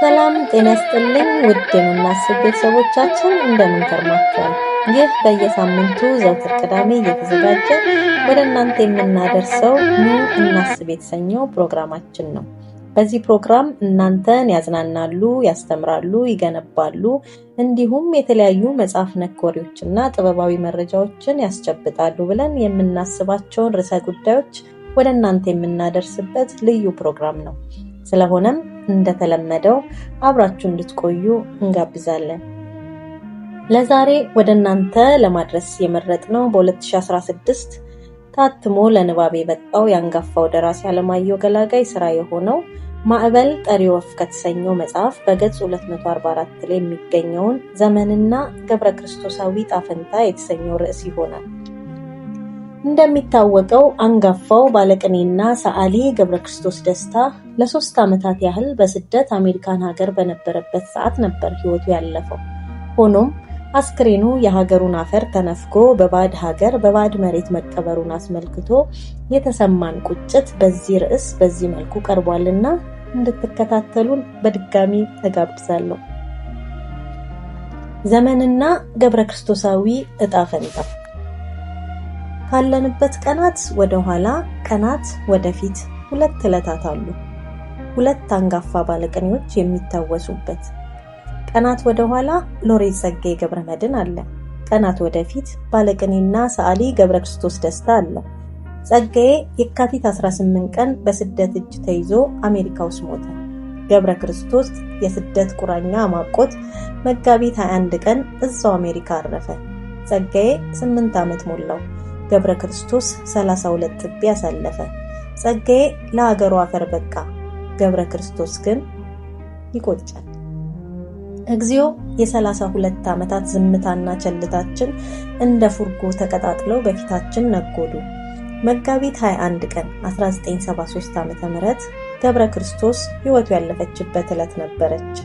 ሰላም ጤና ይስጥልኝ ውድ የምናስብ ቤተሰቦቻችን እንደምን ከርማችኋል? ይህ በየሳምንቱ ዘወትር ቅዳሜ እየተዘጋጀ ወደ እናንተ የምናደርሰው ኑ እናስብ የተሰኘው ፕሮግራማችን ነው። በዚህ ፕሮግራም እናንተን ያዝናናሉ፣ ያስተምራሉ፣ ይገነባሉ እንዲሁም የተለያዩ መጽሐፍ ነክ ወሬዎችና ጥበባዊ መረጃዎችን ያስጨብጣሉ ብለን የምናስባቸውን ርዕሰ ጉዳዮች ወደ እናንተ የምናደርስበት ልዩ ፕሮግራም ነው። ስለሆነም እንደተለመደው አብራችሁ እንድትቆዩ እንጋብዛለን። ለዛሬ ወደ እናንተ ለማድረስ የመረጥነው በ2016 ታትሞ ለንባብ የበቃው የአንጋፋው ደራሲ አለማየሁ ገላጋይ ስራ የሆነው ማዕበል ጠሪ ወፍ ከተሰኘው መጽሐፍ በገጽ 244 ላይ የሚገኘውን ዘመንና ገብረ ክርስቶሳዊ ጣፈንታ የተሰኘው ርዕስ ይሆናል። እንደሚታወቀው አንጋፋው ባለቅኔና ሰዓሊ ገብረ ክርስቶስ ደስታ ለ3 ዓመታት ያህል በስደት አሜሪካን ሀገር በነበረበት ሰዓት ነበር ህይወቱ ያለፈው። ሆኖም አስክሬኑ የሀገሩን አፈር ተነፍጎ በባዕድ ሀገር በባዕድ መሬት መቀበሩን አስመልክቶ የተሰማን ቁጭት በዚህ ርዕስ በዚህ መልኩ ቀርቧልና እንድትከታተሉን በድጋሚ እጋብዛለሁ። ዘመንና ገብረ ክርስቶሳዊ ዕጣ ፈንታ። ካለንበት ቀናት ወደ ኋላ፣ ቀናት ወደፊት 2 ዕለታት አሉ። 2 አንጋፋ ባለቅኔዎች የሚታወሱበት። ቀናት ወደ ኋላ ሎሬት ጸጋዬ ገብረመድኅን አለ። ቀናት ወደፊት ባለቅኔና ሰዓሊ ገብረ ክርስቶስ ደስታ አለ። ጸጋዬ የካቲት 18 ቀን በስደት እጅ ተይዞ አሜሪካ ውስጥ ሞተ። ገብረ ክርስቶስ የስደት ቁራኛ ማቆት መጋቢት 21 ቀን እዛው አሜሪካ አረፈ። ጸጋዬ 8 ዓመት ሞላው። ገብረ ክርስቶስ 32 ጥቢ ያሳለፈ። ጸጋዬ ለሀገሩ አፈር በቃ። ገብረ ክርስቶስ ግን ይቆጫል። እግዚኦ የ32 ዓመታት ዝምታና ቸልታችን እንደ ፉርጎ ተቀጣጥለው በፊታችን ነጎዱ። መጋቢት 21 ቀን 1973 ዓ.ም ገብረ ክርስቶስ ሕይወቱ ያለፈችበት ዕለት ነበረች።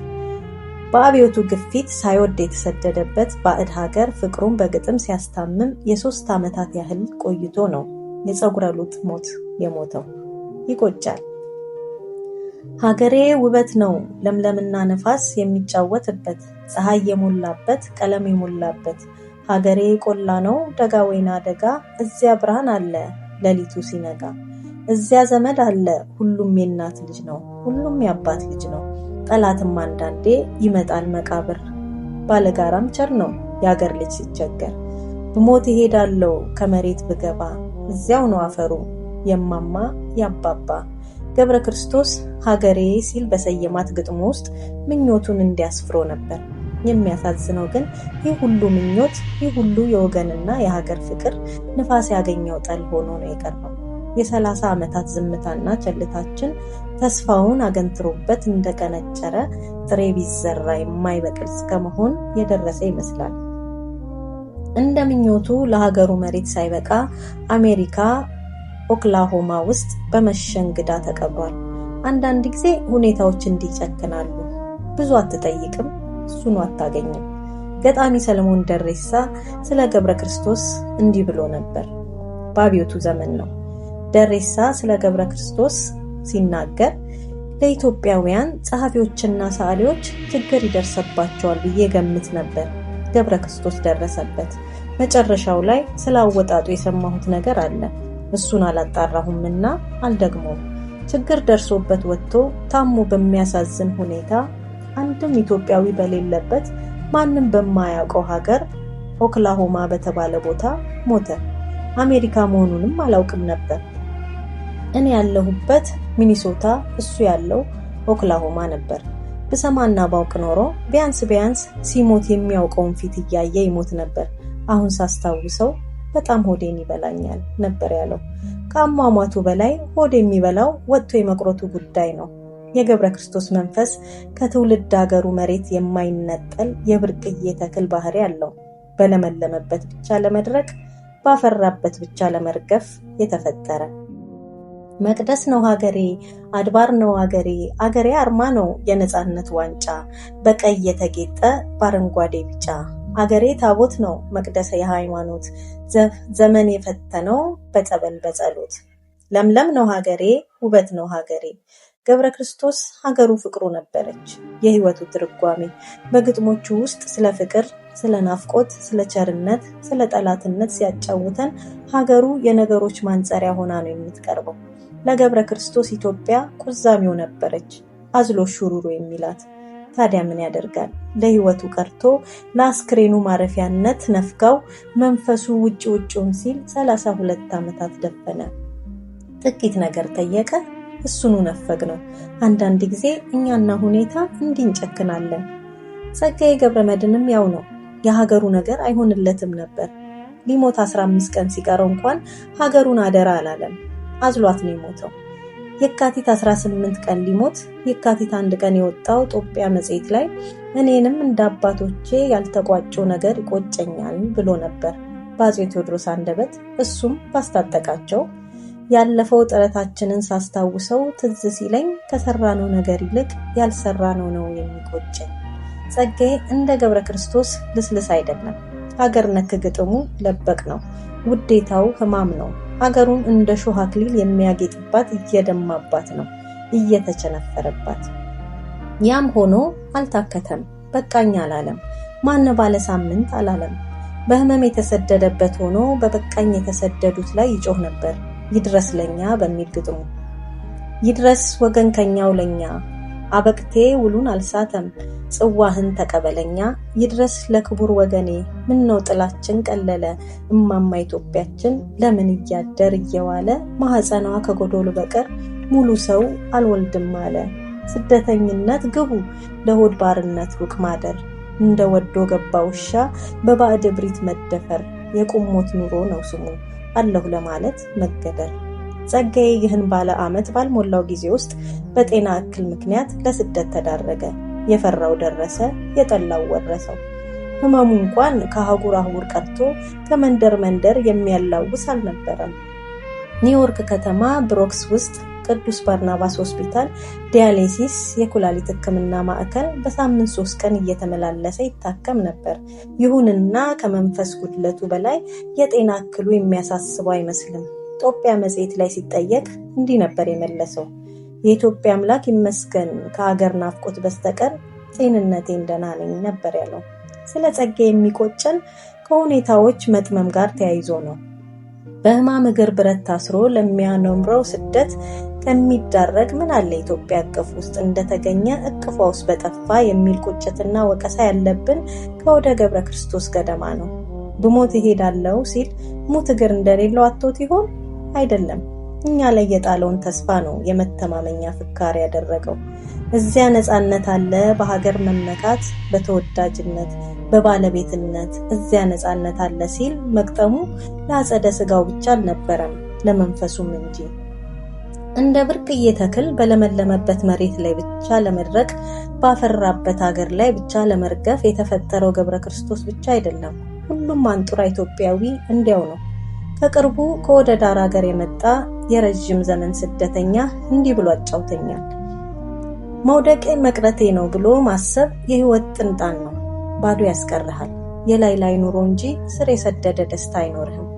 በአብዮቱ ግፊት ሳይወድ የተሰደደበት ባዕድ ሀገር ፍቅሩን በግጥም ሲያስታምም የ3 ዓመታት ያህል ቆይቶ ነው የፀጉረ ሉጥ ሞት የሞተው። ይቆጫል። ሀገሬ ውበት ነው ለምለምና ነፋስ የሚጫወትበት፣ ፀሐይ የሞላበት ቀለም የሞላበት። ሀገሬ ቆላ ነው ደጋ ወይና ደጋ፣ እዚያ ብርሃን አለ ሌሊቱ ሲነጋ። እዚያ ዘመድ አለ ሁሉም የእናት ልጅ ነው፣ ሁሉም የአባት ልጅ ነው። ጠላትም አንዳንዴ ይመጣል መቃብር፣ ባለጋራም ቸር ነው የአገር ልጅ ሲቸገር። ብሞት እሄዳለሁ ከመሬት ብገባ፣ እዚያው ነው አፈሩ የማማ ያባባ። ገብረ ክርስቶስ ሀገሬ ሲል በሰየማት ግጥሙ ውስጥ ምኞቱን እንዲያስፍሮ ነበር። የሚያሳዝነው ግን ይህ ሁሉ ምኞት፣ ይህ ሁሉ የወገንና የሀገር ፍቅር ንፋስ ያገኘው ጠል ሆኖ ነው የቀረው። የ30 ዓመታት ዝምታና ቸልታችን ተስፋውን አገንትሮበት እንደቀነጨረ ጥሬ ቢዘራ የማይበቅል እስከመሆን የደረሰ ይመስላል። እንደ ምኞቱ ለሀገሩ መሬት ሳይበቃ አሜሪካ ኦክላሆማ ውስጥ በመሸ እንግዳ ተቀብሯል። አንዳንድ ጊዜ ሁኔታዎች እንዲጨክናሉ። ብዙ አትጠይቅም፣ እሱኑ አታገኝም። ገጣሚ ሰለሞን ደሬሳ ስለ ገብረ ክርስቶስ እንዲህ ብሎ ነበር። በአብዮቱ ዘመን ነው። ደሬሳ ስለ ገብረ ክርስቶስ ሲናገር ለኢትዮጵያውያን ጸሐፊዎችና ሰዓሊዎች ችግር ይደርሰባቸዋል ብዬ ገምት ነበር። ገብረ ክርስቶስ ደረሰበት። መጨረሻው ላይ ስላወጣጡ የሰማሁት ነገር አለ። እሱን አላጣራሁምና አልደግሞም። ችግር ደርሶበት ወጥቶ ታሞ በሚያሳዝን ሁኔታ አንድም ኢትዮጵያዊ በሌለበት ማንም በማያውቀው ሀገር ኦክላሆማ በተባለ ቦታ ሞተ። አሜሪካ መሆኑንም አላውቅም ነበር። እኔ ያለሁበት ሚኒሶታ፣ እሱ ያለው ኦክላሆማ ነበር። ብሰማና ባውቅ ኖሮ ቢያንስ ሲሞት የሚያውቀውን ፊት እያየ ይሞት ነበር። አሁን ሳስታውሰው በጣም ሆዴን ይበላኛል ነበር ያለው። ከአሟሟቱ በላይ ሆድ የሚበላው ወጥቶ የመቅረቱ ጉዳይ ነው። የገብረ ክርስቶስ መንፈስ ከትውልድ ሀገሩ መሬት የማይነጠል የብርቅዬ ተክል ባህሪ አለው። በለመለመበት ብቻ ለመድረቅ፣ ባፈራበት ብቻ ለመርገፍ የተፈጠረ መቅደስ ነው ሀገሬ፣ አድባር ነው ሀገሬ፣ አገሬ አርማ ነው የነጻነት ዋንጫ፣ በቀይ የተጌጠ በአረንጓዴ ቢጫ። አገሬ ታቦት ነው መቅደሰ የሃይማኖት፣ ዘመን የፈተነው በጸበል በጸሎት። ለምለም ነው ሀገሬ፣ ውበት ነው ሀገሬ፣ ገብረ ክርስቶስ ሀገሩ ፍቅሩ ነበረች። የህይወቱ ትርጓሜ በግጥሞቹ ውስጥ ስለ ፍቅር፣ ስለ ናፍቆት፣ ስለ ቸርነት፣ ስለ ጠላትነት ሲያጫውተን ሀገሩ የነገሮች ማንጸሪያ ሆና ነው የምትቀርበው። ለገብረ ክርስቶስ ኢትዮጵያ ቁዛሜው ነበረች፣ አዝሎ ሹሩሩ የሚላት። ታዲያ ምን ያደርጋል፣ ለህይወቱ ቀርቶ ለአስክሬኑ ማረፊያነት ነፍጋው መንፈሱ ውጭ ውጭውን ሲል 32 ዓመታት ደፈነ። ጥቂት ነገር ጠየቀ፣ እሱኑ ነፈግ ነው። አንዳንድ ጊዜ እኛና ሁኔታ እንዲንጨክናለን። ጸጋዬ ገብረመድህንም ያው ነው። የሀገሩ ነገር አይሆንለትም ነበር። ሊሞት 15 ቀን ሲቀረው እንኳን ሀገሩን አደራ አላለም። አዝሏት ነው የሞተው። የካቲት 18 ቀን ሊሞት የካቲት 1 ቀን የወጣው ጦቢያ መጽሔት ላይ እኔንም እንደ አባቶቼ ያልተቋጨው ነገር ይቆጨኛል ብሎ ነበር በአፄ ቴዎድሮስ አንደበት። እሱም ባስታጠቃቸው ያለፈው ጥረታችንን ሳስታውሰው ትዝ ሲለኝ ከሰራነው ነገር ይልቅ ያልሰራነው ነው የሚቆጨኝ። ጸጋዬ እንደ ገብረ ክርስቶስ ልስልስ አይደለም። ሀገር ነክ ግጥሙ ለበቅ ነው። ውዴታው ህማም ነው። ሀገሩን እንደ ሾህ አክሊል የሚያጌጥባት እየደማባት ነው፣ እየተቸነፈረባት። ያም ሆኖ አልታከተም፣ በቃኝ አላለም። ማን ባለ ሳምንት አላለም። በህመም የተሰደደበት ሆኖ በበቃኝ የተሰደዱት ላይ ይጮህ ነበር። ይድረስ ለኛ በሚል ግጥሙ ይድረስ ወገን ከኛው ለኛ፣ አበቅቴ ውሉን አልሳተም፣ ጽዋህን ተቀበለኛ። ይድረስ ለክቡር ወገኔ፣ ምን ነው ጥላችን ቀለለ፣ እማማ ኢትዮጵያችን ለምን እያደር እየዋለ፣ ማህፀኗ ከጎዶሉ በቀር ሙሉ ሰው አልወልድም አለ። ስደተኝነት ግቡ፣ ለሆድ ባርነት ሩቅ ማደር፣ እንደ ወዶ ገባ ውሻ በባዕድ እብሪት መደፈር፣ የቁሞት ኑሮ ነው ስሙ አለሁ ለማለት መገደር። ጸጋዬ ይህን ባለ ዓመት ባልሞላው ጊዜ ውስጥ በጤና እክል ምክንያት ለስደት ተዳረገ። የፈራው ደረሰ፣ የጠላው ወረሰው። ህመሙ እንኳን ከአህጉር አህጉር ቀርቶ ከመንደር መንደር የሚያላውስ አልነበረም። ኒውዮርክ ከተማ ብሮክስ ውስጥ ቅዱስ ባርናባስ ሆስፒታል ዲያሊሲስ የኩላሊት ሕክምና ማዕከል በሳምንት 3 ቀን እየተመላለሰ ይታከም ነበር። ይሁንና ከመንፈስ ጉድለቱ በላይ የጤና እክሉ የሚያሳስበው አይመስልም። ጦቢያ መጽሔት ላይ ሲጠየቅ እንዲህ ነበር የመለሰው። የኢትዮጵያ አምላክ ይመስገን፣ ከሀገር ናፍቆት በስተቀር ጤንነቴን ደህና ነኝ ነበር ያለው። ስለ ጸጋዬ የሚቆጨን ከሁኔታዎች መጥመም ጋር ተያይዞ ነው። በህማም እግር ብረት ታስሮ ለሚያኖምረው ስደት ከሚዳረግ ምን አለ ኢትዮጵያ እቅፍ ውስጥ እንደተገኘ እቅፏ ውስጥ በጠፋ የሚል ቁጭትና ወቀሳ ያለብን ከወደ ገብረ ክርስቶስ ገደማ ነው። ብሞት እሄዳለሁ ሲል ሙት እግር እንደሌለው አጥቶት ይሆን? አይደለም። እኛ ላይ የጣለውን ተስፋ ነው የመተማመኛ ፍካሪ ያደረገው። እዚያ ነፃነት አለ፣ በሀገር መመካት፣ በተወዳጅነት፣ በባለቤትነት እዚያ ነፃነት አለ ሲል መቅጠሙ ለአጸደ ስጋው ብቻ አልነበረም፣ ለመንፈሱም እንጂ። እንደ ብርቅዬ ተክል በለመለመበት መሬት ላይ ብቻ ለመድረቅ፣ ባፈራበት ሀገር ላይ ብቻ ለመርገፍ የተፈጠረው ገብረ ክርስቶስ ብቻ አይደለም። ሁሉም አንጡራ ኢትዮጵያዊ እንዲያው ነው። ከቅርቡ ከወደ ዳር ሀገር የመጣ የረጅም ዘመን ስደተኛ እንዲህ ብሎ አጫውተኛል። መውደቄ መቅረቴ ነው ብሎ ማሰብ የህይወት ጥንጣን ነው። ባዶ ያስቀርሃል። የላይ ላይ ኑሮ እንጂ ስር የሰደደ ደስታ አይኖርህም።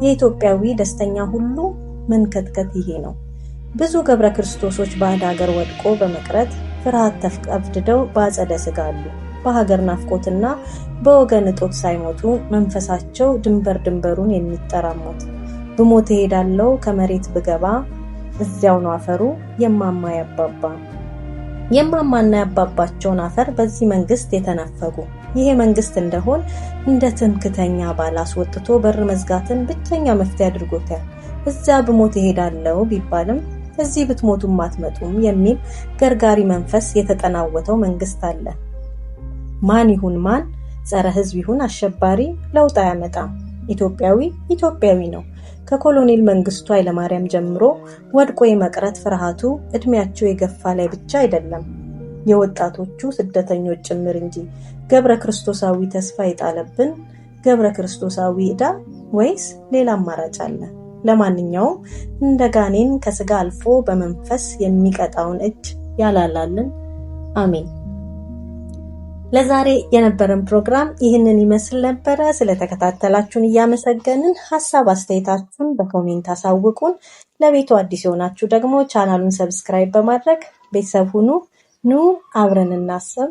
የኢትዮጵያዊ ደስተኛ ሁሉ መንከትከት ይሄ ነው። ብዙ ገብረ ክርስቶሶች ባዕድ ሀገር ወድቆ በመቅረት ፍርሃት ተፍቀፍድደው በአጸደ ስጋ አሉ። በሀገር ናፍቆትና በወገን እጦት ሳይሞቱ መንፈሳቸው ድንበሩን የሚጠራሙት። ብሞት እሄዳለሁ ከመሬት ብገባ፣ እዚያው ነው አፈሩ የማማ ያባባ። የማማና ያባባቸውን አፈር በዚህ መንግስት የተነፈጉ። ይሄ መንግስት እንደሆን እንደ ትምክተኛ ባል አስወጥቶ በር መዝጋትን ብቸኛ መፍትሄ አድርጎታል። እዚያ ብሞት እሄዳለሁ ቢባልም እዚህ ብትሞቱም አትመጡም የሚል ገርጋሪ መንፈስ የተጠናወተው መንግስት አለ። ማን ይሁን ማን፣ ጸረ ህዝብ ይሁን አሸባሪ ለውጥ አያመጣም። ኢትዮጵያዊ ነው። ከኮሎኔል መንግስቱ ኃይለማርያም ጀምሮ ወድቆ የመቅረት ፍርሃቱ እድሜያቸው የገፋ ላይ ብቻ አይደለም፣ የወጣቶቹ ስደተኞች ጭምር እንጂ። ገብረ ክርስቶሳዊ ተስፋ የጣለብን ገብረ ክርስቶሳዊ ዕዳ ወይስ ሌላ አማራጭ አለ? ለማንኛውም እንደ ጋኔን ከስጋ አልፎ በመንፈስ የሚቀጣውን እጅ ያላላልን። አሜን። ለዛሬ የነበረን ፕሮግራም ይህንን ይመስል ነበረ። ስለተከታተላችሁን እያመሰገንን ሐሳብ አስተያየታችሁን በኮሜንት አሳውቁን። ለቤቱ አዲስ የሆናችሁ ደግሞ ቻናሉን ሰብስክራይብ በማድረግ ቤተሰብ ሁኑ። ኑ አብረን እናስብ።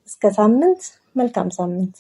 እስከ ሳምንት፣ መልካም ሳምንት።